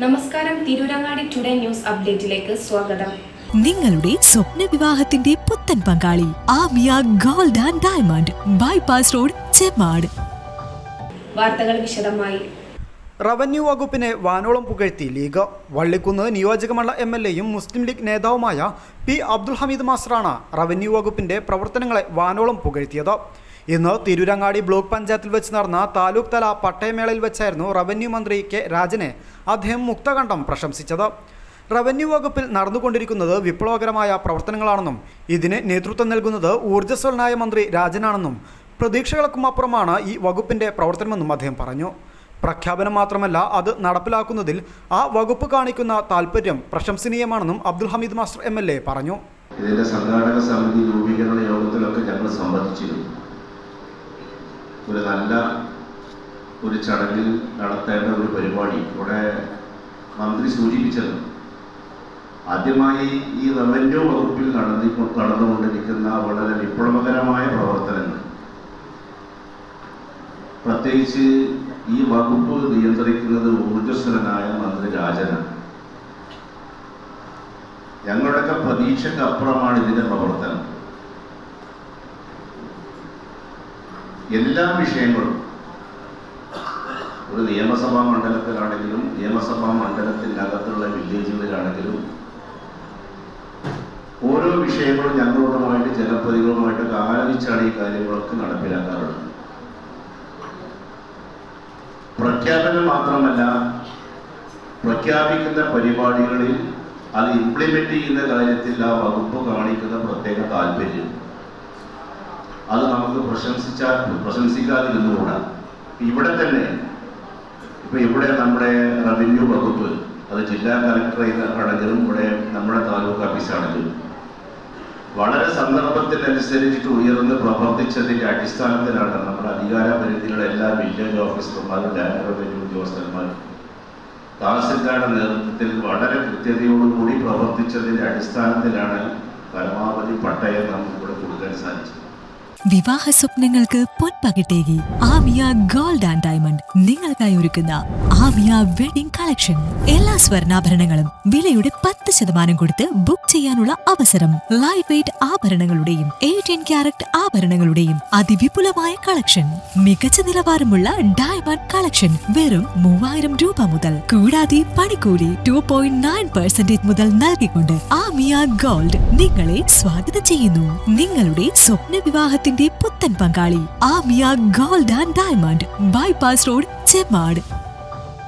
നമസ്കാരം, Tirurangadi today news അപ്ഡേറ്റിലേക്ക് സ്വാഗതം. നിങ്ങളുടെ സ്വപ്ന വിവാഹത്തിന്റെ പുത്തൻ പങ്കാളി Amiya gold and diamond, bypass road, Chemmad. വാർത്തകൾ വിശദമായി. റവന്യൂ വകുപ്പിനെ വാനോളം പുകഴ്ത്തി ലീഗ്. വള്ളിക്കുന്ന് നിയോജകമണ്ഡല MLAയും മുസ്ലിം ലീഗ് നേതാവുമായ പി അബ്ദുൽ ഹമീദ് മാസ്റ്ററാണ് റവന്യൂ വകുപ്പിന്റെ പ്രവർത്തനങ്ങളെ വാനോളം പുകഴ്ത്തിയത്. ഇന്ന് തിരൂരങ്ങാടി ബ്ലോക്ക് പഞ്ചായത്തിൽ വെച്ച് നടന്ന താലൂക്ക് തല പട്ടയമേളയിൽ വെച്ചായിരുന്നു റവന്യൂ മന്ത്രി കെ രാജനെ അദ്ദേഹം മുക്തകണ്ഠം പ്രശംസിച്ചത്. റവന്യൂ വകുപ്പിൽ നടന്നുകൊണ്ടിരിക്കുന്നത് വിപ്ലവകരമായ പ്രവർത്തനങ്ങളാണെന്നും ഇതിന് നേതൃത്വം നൽകുന്നത് ഊർജ്ജസ്വലനായ മന്ത്രി രാജനാണെന്നും പ്രതീക്ഷകൾക്കും അപ്പുറമാണ് ഈ വകുപ്പിന്റെ പ്രവർത്തനമെന്നും അദ്ദേഹം പറഞ്ഞു. പ്രഖ്യാപനം മാത്രമല്ല, അത് നടപ്പിലാക്കുന്നതിൽ ആ വകുപ്പ് കാണിക്കുന്ന താൽപര്യം പ്രശംസനീയമാണെന്നും അബ്ദുൽ ഹമീദ് മാസ്റ്റർ MLA പറഞ്ഞു. ഇതിന്റെ സംഘാടക സമിതി രൂപീകരണ യോഗത്തിലൊക്കെ ഞങ്ങൾ സംബന്ധിച്ചിരുന്നു. ഒരു നല്ല ചടങ്ങിൽ നടത്തേണ്ട ഒരു പരിപാടി ഇവിടെ മന്ത്രി സൂചിപ്പിച്ചത് ആദ്യമായി ഈ റവന്യൂ വകുപ്പിൽ നടന്നുകൊണ്ടിരിക്കുന്ന വളരെ വിപ്ലവകരമായ പ്രവർത്തനങ്ങൾ, പ്രത്യേകിച്ച് ഈ വകുപ്പ് നിയന്ത്രിക്കുന്നത് ഊർജ്ജസ്വലനായ മന്ത്രി രാജനാണ്. ഞങ്ങളുടെയൊക്കെ പ്രതീക്ഷയ്ക്ക് അപ്പുറമാണ് ഇതിന്റെ പ്രവർത്തനം. എല്ലാ വിഷയങ്ങളും ഒരു നിയമസഭാ മണ്ഡലത്തിലാണെങ്കിലും നിയമസഭാ മണ്ഡലത്തിനകത്തുള്ള വില്ലേജുകളിലാണെങ്കിലും ഓരോ വിഷയങ്ങളും ഞങ്ങളുമായിട്ട് ജനപ്രതിനിധികളുമായിട്ട് ആലോചിച്ചാണ് ഈ കാര്യങ്ങളൊക്കെ നടപ്പിലാക്കാറുള്ളത്. പ്രഖ്യാപനം മാത്രമല്ല, പ്രഖ്യാപിക്കുന്ന പരിപാടികളിൽ അത് ഇംപ്ലിമെന്റ് ചെയ്യുന്ന കാര്യത്തിൽ ആ വകുപ്പ് കാണിക്കുന്ന പ്രത്യേക താല്പര്യം അത് നമുക്ക് പ്രശംസിക്കാതിരുന്നുകൂടാ. ഇവിടെ നമ്മുടെ റവന്യൂ വകുപ്പ്, അത് ജില്ലാ കളക്ടറേറ്റാണെങ്കിലും ഇവിടെ നമ്മുടെ താലൂക്ക് ഓഫീസാണെങ്കിലും വളരെ സന്ദർഭത്തിനനുസരിച്ചിട്ട് ഉയർന്ന് പ്രവർത്തിച്ചതിൻ്റെ അടിസ്ഥാനത്തിലാണ് നമ്മുടെ അധികാര പരിധിയിലുള്ള എല്ലാ വില്ലേജ് ഓഫീസർമാരും ലാൻഡ് റവന്യൂ ഉദ്യോഗസ്ഥന്മാരും തഹസിൽദാരുടെ നേതൃത്വത്തിൽ വളരെ കൃത്യതയോടുകൂടി പ്രവർത്തിച്ചതിൻ്റെ അടിസ്ഥാനത്തിലാണ് പരമാവധി പട്ടയം നമുക്കിവിടെ കൊടുക്കാൻ സാധിച്ചത്. വിവാഹ സ്വപ്നങ്ങൾക്ക് പൊൻപകിട്ടേകി ആമിയ ഗോൾഡ് ആൻഡ് ഡയമണ്ട് നിങ്ങൾക്കായി ഒരുക്കുന്ന ആമിയ വെഡിംഗ് കളക്ഷൻ. എല്ലാ സ്വർണ്ണാഭരണങ്ങളും വിലയുടെ 10% കൊടുത്ത് ബുക്ക് ചെയ്യാനുള്ള അവസരം. ലൈറ്റ് വെയ്റ്റ് ആഭരണങ്ങളുടെയും 18 ക്യാരറ്റ് ആഭരണങ്ങളുടെയും അതിവിപുലമായ കളക്ഷൻ. മികച്ച നിലവാരമുള്ള ഡയമണ്ട് കളക്ഷൻ വെറും 3000 രൂപ മുതൽ. കൂടാതെ പണിക്കൂലി 2.9% മുതൽ നൽകിക്കൊണ്ട് ആമിയ ഗോൾഡ് നിങ്ങളെ സ്വാഗതം ചെയ്യുന്നു. നിങ്ങളുടെ സ്വപ്ന വിവാഹത്തിന്റെ പുത്തൻ പങ്കാളി Amiya gold and diamond, bypass road, Chemmad.